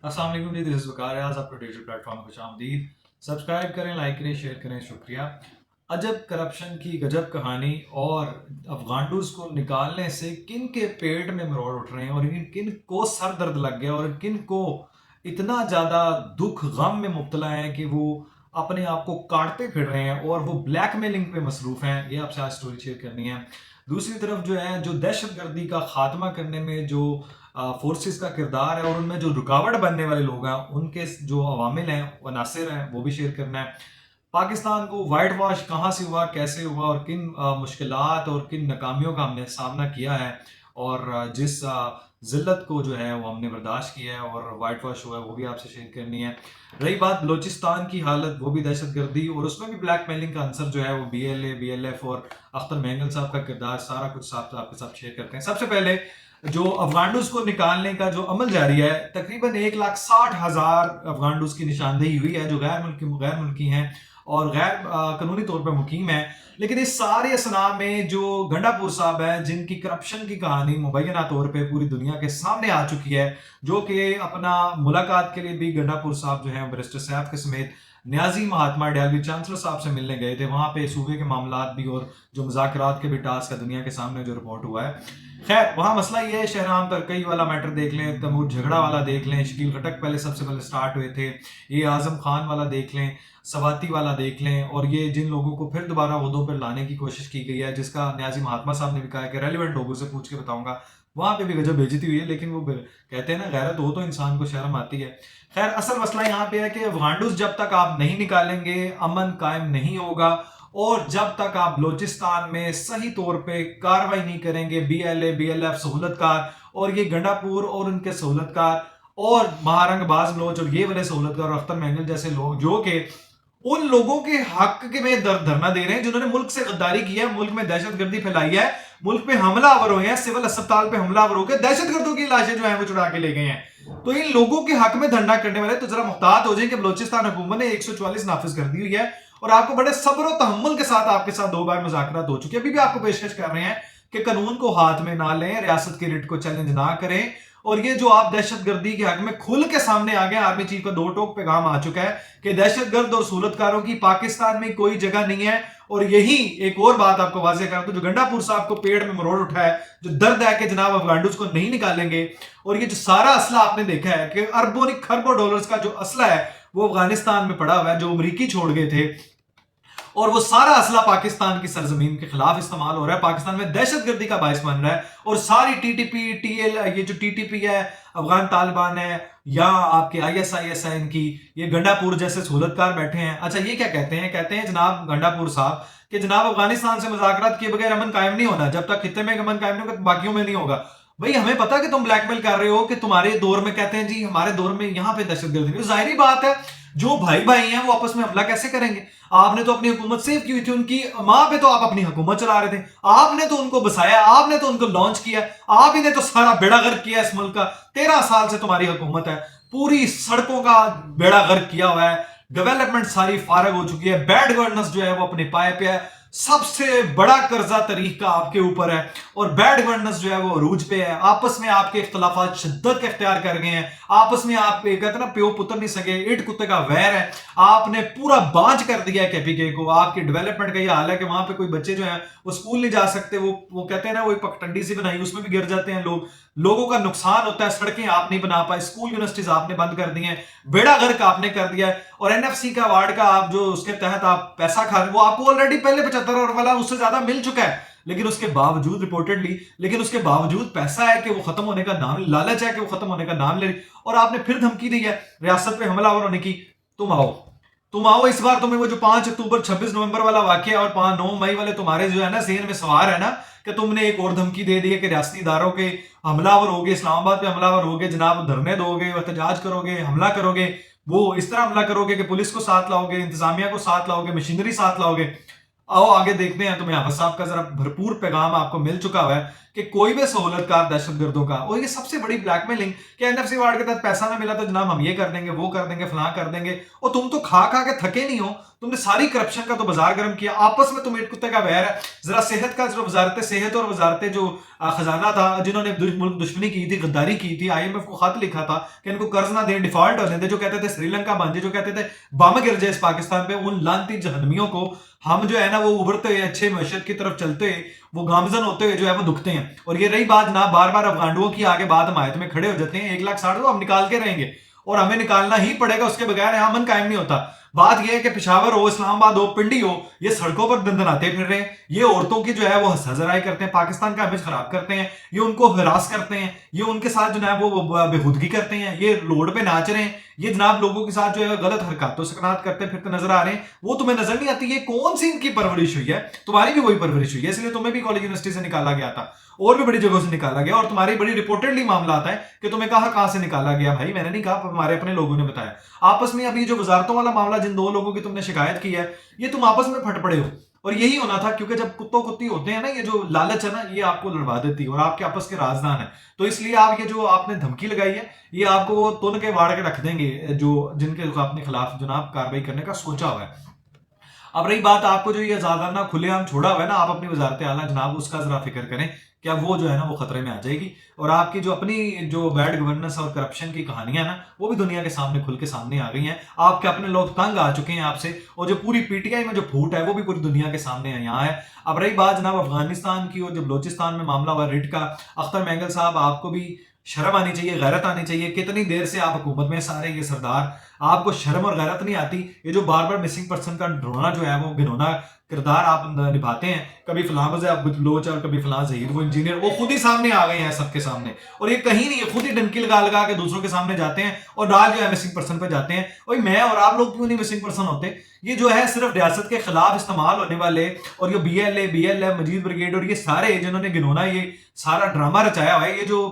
अस्सलाम वालेकुम जी, this is वकार रियाज, आपको डिजिटल प्लेटफॉर्म में खुशामदीद। सब्सक्राइब करें, लाइक करें, शेयर करें, शुक्रिया। अजब करप्शन की गजब कहानी, और अफगांडूज को निकालने से किन के पेट में मरोड़ उठ रहे हैं और किन को सर दर्द लग गया और किन को इतना ज़्यादा दुख गम में मुब्तला है कि वो अपने आप को काटते फिर रहे हैं और वो ब्लैकमेलिंग पे मसरूफ़ हैं। ये आपसे आज स्टोरी शेयर करनी है। दूसरी तरफ जो है, जो दहशत गर्दी का खात्मा करने में जो फोर्सेस का किरदार है और उनमें जो रुकावट बनने वाले लोग हैं, उनके जो अवामिल हैं, अनासिर हैं, वो भी शेयर करना है। पाकिस्तान को वाइट वॉश कहाँ से हुआ, कैसे हुआ और किन मुश्किलात और किन नाकामियों का हमने सामना किया है, और जिस जिल्लत को जो है वो हमने बर्दाश्त किया है और वाइट वॉश हुआ है, वो भी आपसे शेयर करनी है। रही बात बलोचिस्तान की हालत, वो भी दहशत गर्दी और उसमें भी ब्लैक मेलिंग का आंसर जो है वो BLA BLF और अख्तर मेंगल साहब का किरदार, सारा कुछ साथ आपके साथ शेयर करते हैं। सबसे पहले जो अफगांडूज को निकालने का जो अमल जारी है, तकरीबन 1,60,000 अफगांडूज की निशानदेही हुई है जो गैर मुल्की हैं और गैर कानूनी तौर पर मुकीम है। लेकिन इस सारे असनाम में जो गंडापुर साहब है, जिनकी करप्शन की कहानी मुबैना तौर पे पूरी दुनिया के सामने आ चुकी है, जो कि अपना मुलाकात के लिए भी गंडापुर साहब जो है बैरिस्टर सैफ के समेत न्याजी महात्मा अडयालवी चांसलर साहब से मिलने गए थे। वहां पे सूबे के मामलात भी और जो मुज़ाकरात के भी टास्क है दुनिया के सामने जो रिपोर्ट हुआ है। खैर, वहां मसला ये है, शहराम तरकई वाला मैटर देख लें, तमूर झगड़ा वाला देख लें, शकील खटक पहले सबसे पहले स्टार्ट हुए थे, ये आजम खान वाला देख लें, सवाती वाला देख लें, और ये जिन लोगों को फिर दोबारा उहदों पर लाने की कोशिश की गई है, जिसका न्याजी महात्मा साहब ने भी कहा कि रेलिवेंट लोगों से पूछ के बताऊंगा, वहां पे भी गजब बेइज्जती हुई है। लेकिन वो कहते हैं ना, गैरत हो तो इंसान को शर्म आती है। खैर, असल मसला यहाँ पे है कि अफगांडूस जब तक आप नहीं निकालेंगे, अमन कायम नहीं होगा। और जब तक आप बलोचिस्तान में सही तौर पे कार्रवाई नहीं करेंगे, BLA BLF सहूलतकार और ये गंडापुर और उनके सहूलतकार और महारंग बाज बलोच और ये वाले सहूलतकार और अख्तर मेंगल जैसे लोग, जो कि उन लोगों के हक के में धरना दे रहे हैं जिन्होंने मुल्क से गद्दारी की है, मुल्क में दहशत गर्दी फैलाई है, मुल्क पे हमलावर हुए हैं, सिविल अस्पताल पे हमलावर होकर दहशतगर्दों की लाशें जो है वो चुरा के ले गए हैं। तो इन लोगों के हक में धरना करने वाले तो जरा मुहतात हो जाए कि बलोचिस्तान हुकूमत ने 144 नाफिज कर दी हुई है और आपको बड़े सब्र और तहम्मुल के साथ आपके साथ 2 बार मुज़ाकरात हो चुके हैं। अभी भी आपको पेशकश कर रहे हैं कि कानून को हाथ में ना लें, रियासत की रिट को चैलेंज ना करें। और ये जो आप दहशतगर्दी के हक में खुल के सामने आ गए, आर्मी चीफ का 2 टोक पैगाम आ चुका है कि दहशतगर्द और सहूलतकारों की पाकिस्तान में कोई जगह नहीं है। और यही एक और बात आपको वाजे कर दूं, जो गंडापुर साहब को पेड़ में मरोड़ उठा है, जो दर्द है कि जनाब अफगांडूस को नहीं निकालेंगे, और ये जो सारा असला आपने देखा है कि अरबों खरबों डॉलर्स का जो असला है वो अफगानिस्तान में पड़ा हुआ है, जो अमरीकी छोड़ गए थे, और वो सारा असला पाकिस्तान की सरजमीन के खिलाफ इस्तेमाल हो रहा है, पाकिस्तान में दहशतगर्दी का बायस बन रहा है। और सारी TTP TL, ये जो TTP है, अफगान तालिबान है, या आपके ISIS है, इनकी ये गंडापुर जैसे सहूलतकार बैठे हैं। अच्छा, ये क्या कहते हैं जनाब गंडापुर साहब कि जनाब अफगानिस्तान से मुज़ाकरात किए बगैर अमन कायम नहीं होना, जब तक खित्ते में अमन कायम नहीं होगा बाकियों में नहीं होगा। भाई, हमें पता कि तुम ब्लैकमेल कर रहे हो कि तुम्हारे दौर में, कहते हैं जी हमारे दौर में यहाँ पे दहशतगर्दी नहीं। जाहिर बात है, जो भाई भाई हैं वो आपस में हमला कैसे करेंगे? आपने तो अपनी हुकूमत सेव की हुई थी, उनकी माँ पे तो आप अपनी हुकूमत चला रहे थे, आपने तो उनको बसाया, आपने तो उनको लॉन्च किया, आप ही ने तो सारा बेड़ा गर्क किया इस मुल्क का। 13 साल से तुम्हारी हुकूमत है, पूरी सड़कों का बेड़ा गर्क किया हुआ है, डेवलपमेंट सारी फारग हो चुकी है, बैड गवर्नेंस जो है वो अपने पाए पे है, सबसे बड़ा कर्जा तारीख का आपके ऊपर है, और बैड गवर्नेंस जो है वो अरूज पे है। आपस में आपके इख्तलाफात शिद्दत के इख्तियार कर गए हैं, आपस में आप कहते हैं ना, प्यो पुत्र नहीं सके, इट कुत्ते का वैर है। आपने पूरा बांझ कर दिया है KPK को। आपके डेवलपमेंट का ये हाल है कि वहां पे कोई बच्चे जो हैं वो स्कूल नहीं जा सकते, वो कहते हैं ना, वो एक पगडंडी सी बनाई, उसमें भी गिर जाते हैं लोग, लोगों का नुकसान होता है, सड़कें आप नहीं बना पाए, स्कूल यूनिवर्सिटीज आपने बंद कर दी हैं, बेड़ा गर्क आपने कर दिया है। और NFC का अवार्ड का आप जो उसके तहत आप पैसा खा रहे, वो आपको ऑलरेडी पहले 75 अरब वाला उससे ज्यादा मिल चुका है, लेकिन उसके बावजूद रिपोर्टेडली, लेकिन उसके बावजूद पैसा है कि वो खत्म होने का नाम, लालच है कि वो खत्म होने का नाम ले रही, और आपने फिर धमकी दी है रियासत पे हमलावर होने की। तुम आओ इस बार तुम्हें वो जो 5 अक्टूबर 26 नवंबर वाला वाकया और 9 मई वाले तुम्हारे जो है ना जेहन में सवार है ना, कि तुमने एक और धमकी दे दी है कि रियासती इदारों के हमलावर होगे, इस्लामाबाद पे हमलावर होगे, जनाब धरने दोगे, एहतजाज करोगे, हमला करोगे, वो इस तरह हमला करोगे कि पुलिस को साथ लाओगे, इंतजामिया को साथ लाओगे, मशीनरी साथ लाओगे। आओ आगे देखते हैं। तो मैं हाफिज साहब का जरा भरपूर पैगाम आपको मिल चुका हुआ है कि कोई भी सहूलतकार दहशतगर्दों का, और ये सबसे बड़ी ब्लैकमेलिंग कि एनएफसी वार्ड के तहत पैसा ना मिला तो जनाब हम ये कर देंगे, वो कर देंगे, फलां कर देंगे। और तुम तो खा खा के थके नहीं हो, तुमने सारी करप्शन का तो बाजार गर्म किया। आपस में तुम एक कुत्ते का वैर है। जरा सेहत का, जो वजारत सेहत और वजारत जो खजाना था, जिन्होंने मुल्क दुश्मनी की थी, गद्दारी की थी, IMF को खत लिखा था कि इनको कर्ज ना दें, डिफॉल्ट होने दे, जो कहते थे श्रीलंका बन जाए, जो कहते थे बम गिर जाए इस पाकिस्तान पे, उन लानती जहन्नमियों को हम जो है ना वो उभरते हुए अच्छे मैशत की तरफ चलते हुए, वो गामजन होते हुए जो है वो दुखते हैं। और ये रही बात ना, बार बार अफगांडुओं की आगे बात हमायत में खड़े हो जाते हैं, 1,60,000 तो हम निकाल के रहेंगे और हमें निकालना ही पड़ेगा, उसके बगैर यहाँ अमन कायम नहीं होता। बात यह है कि पेशावर हो, इस्लामाबाद हो, पिंडी हो, ये सड़कों पर दंदनाते फिर रहे हैं, ये औरतों की जो है वो हंसाजराई करते हैं, पाकिस्तान का इमेज खराब करते हैं, ये उनको हरास करते हैं, ये उनके साथ जो है वो बेहूदगी करते हैं, ये रोड पे नाच रहे हैं, ये जनाब लोगों के साथ जो है गलत हरकतों से कनात करते फिरते नजर आ रहे हैं। वो तुम्हें नजर नहीं आती, ये कौन सी इनकी परवरिश हुई है? तुम्हारी भी वही परवरिश हुई है, इसलिए तुम्हें भी कॉलेज यूनिवर्सिटी से निकाला गया था और भी बड़ी जगहों से निकाला गया, और तुम्हारी बड़ी रिपोर्टेडली मामला आता है कि तुम्हें कहां से निकाला गया। भाई मैंने नहीं कहा, हमारे अपने लोगों ने बताया। आपस में अभी जो वजारतों वाला मामला, जिन दो लोगों की तुमने शिकायत की है, ये तुम आपस में फट पड़े हो, और यही होना था, क्योंकि जब कुत्तों कुत्ती होते हैं ना, ये जो लालच है ना, ये आपको लड़वा देती है और आपके आपस के राजदान है। तो इसलिए आप ये जो आपने धमकी लगाई है, ये आपको वो तुन के वाड़ के रख देंगे, जो जिनके अपने खिलाफ जनाब कार्रवाई करने का सोचा हुआ है। अब रही बात, आपको जो ये आजादाना खुलेआम छोड़ा हुआ है ना, आप अपनी वजारत आला जनाब उसका जरा फिक्र करें, क्या वो जो है ना वो खतरे में आ जाएगी, और आपकी जो अपनी जो बैड गवर्नेंस और करप्शन की कहानियां ना, वो भी दुनिया के सामने खुल के सामने आ गई हैं। आपके अपने लोग तंग आ चुके हैं आपसे, और जो पूरी PTI में जो फूट है वो भी पूरी दुनिया के सामने यहाँ है। अब रही बात जनाब अफगानिस्तान की, और जो बलोचिस्तान में मामला हुआ रिट का, अख्तर मेंगल साहब आपको भी शर्म आनी चाहिए, गैरत आनी चाहिए। कितनी देर से आप हुकूमत में सारे ये सरदार, आपको शर्म और गैरत नहीं आती? ये जो बार बार मिसिंग पर्सन का ढोना जो है वो घिनौना किरदार आप निभाते हैं, कभी फलां बलोच और कभी फलां जहीर, वो इंजीनियर, वो खुद ही सामने आ गए हैं सबके सामने, और ये कहीं नहीं है, खुद ही डंकी लगा लगा के दूसरों के सामने जाते हैं और डाल जो है मिसिंग पर्सन पे जाते हैं। और मैं और आप लोग क्यों नहीं मिसिंग पर्सन होते? ये जो है सिर्फ रियासत के खिलाफ इस्तेमाल होने वाले, और ये BLA मजीद ब्रिगेड और ये सारे जिन्होंने गिनौना ये सारा ड्रामा रचाया हुआ है, ये जो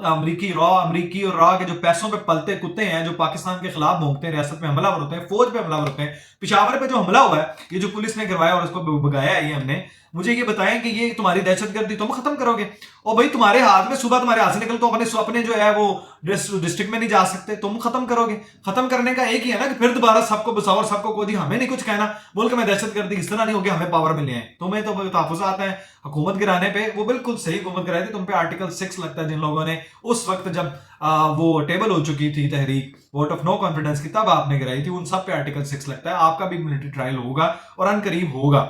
अमरीकी और रॉ के जो पैसों पे पलते कुत्ते हैं, जो पाकिस्तान के खिलाफ भोंकते हैं, रियासत में हमलावर होते हैं, फौज पे हमलावर होते हैं। पिशावर पे जो हमला हुआ है, ये जो पुलिस ने करवाया और उसको भगाया है, ये हमने, मुझे ये बताएं कि ये तुम्हारी दहशतगर्दी तुम खत्म करोगे? और भाई तुम्हारे हाथ में, सुबह तुम्हारे हाथ से निकल तो अपने जो है वो डिस्ट्रिक्ट में नहीं जा सकते, तुम खत्म करोगे? खत्म करने का एक ही है ना कि फिर दोबारा सबको बसाओ और सबको को दी, हमें नहीं कुछ कहना, बोल के मैं दहशतगर्दी इस तरह नहीं होगी, हमें पावर मिले हैं। तुम्हें तो तहफुज़ात हैं हुकूमत गिराने पे, वो बिल्कुल सही हुकूमत गिराई थी तुम पे। आर्टिकल 6 लगता है जिन लोगों ने उस वक्त जब वो टेबल हो चुकी थी तहरीक वोट ऑफ नो कॉन्फिडेंस की, तब आपने गिराई थी, उन सब पे आर्टिकल 6 लगता है। आपका भी मिलिट्री ट्रायल होगा और अनकरीब होगा।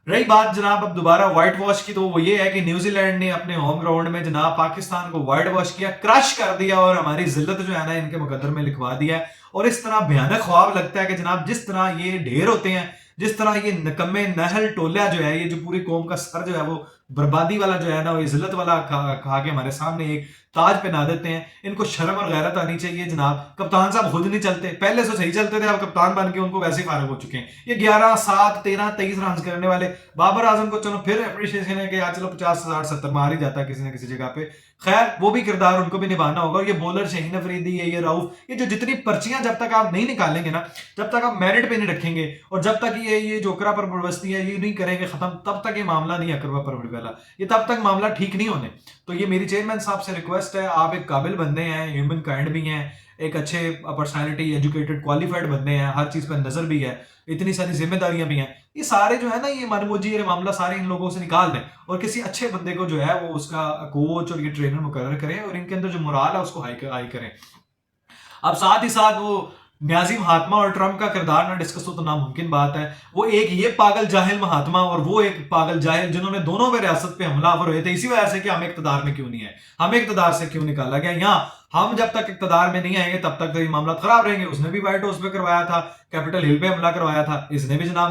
रही बात जनाब अब दोबारा व्हाइट वॉश की, तो वो ये है कि न्यूजीलैंड ने अपने होम ग्राउंड में जनाब पाकिस्तान को व्हाइट वॉश किया, क्रश कर दिया, और हमारी जिल्लत जो है ना इनके मुकद्दर में लिखवा दिया है। और इस तरह भयानक ख्वाब लगता है कि जनाब जिस तरह ये ढेर होते हैं, जिस तरह ये नकम्मे नहल टोला जो है, ये जो पूरी कौम का सर जो है वो बर्बादी वाला जो है ना, वो जिल्लत वाला खा के हमारे सामने एक ताज पहना देते हैं। इनको शर्म और गैरत आनी चाहिए जनाब। कप्तान साहब खुद नहीं चलते, पहले से सही चलते थे, अब कप्तान बन के उनको वैसे ही फारग हो चुके हैं। ये 11, 7, 13, 23 रन करने वाले बाबर आजम को चलो फिर अप्रिशिएशन है कि यार चलो 50, 60, 70 मार ही जाता है किसी न किसी जगह पे। खैर वो भी किरदार उनको भी निभाना होगा। ये बॉलर शहीन अफरीदी है, ये रऊफ, ये जो जितनी पर्चियां जब तक आप नहीं निकालेंगे ना, जब तक आप मेरिट पे नहीं रखेंगे, और जब तक ये जोकरा पर बस्ती है ये नहीं करेंगे खत्म, तब तक ये मामला नहीं अकरवा परवरी वाला, ये तब तक मामला ठीक नहीं होने। तो ये मेरी चेयरमैन साहब से रिक्वेस्ट है, आप एक काबिल बंदे हैं, ह्यूमन काइंड भी हैं, एक अच्छे पर्सनालिटी, एजुकेटेड, क्वालिफाइड बंदे हैं, हर चीज पर नजर भी है, इतनी सारी जिम्मेदारियां भी हैं, ये सारे जो है ना ये मनमोजी ये मामला सारे इन लोगों से निकाल दें, और किसी अच्छे बंदे को जो है वो उसका कोच और ये ट्रेनर मुकर्रर करें, और इनके अंदर जो मोराल है उसको हाई करें। अब साथ ही साथ वो न्याजी महात्मा और ट्रम्प का किरदार ना डिस्कस हो तो नामुमकिन बात है। वो एक ये पागल जाहिल महात्मा और वो एक पागल जाहिल, जिन्होंने दोनों में रियासत पे हमलावर हुए थे, इसी वजह से कि हम इक्तदार में क्यों नहीं है, हमें इक्तदार से क्यों निकाला गया। यहाँ हम जब तक इक्तदार में नहीं आएंगे तब तक तो ये मामला खराब रहेंगे। उसने भी व्हाइट हाउस पे करवाया था, कैपिटल हिल पे हमला करवाया था, इसने भी जनाब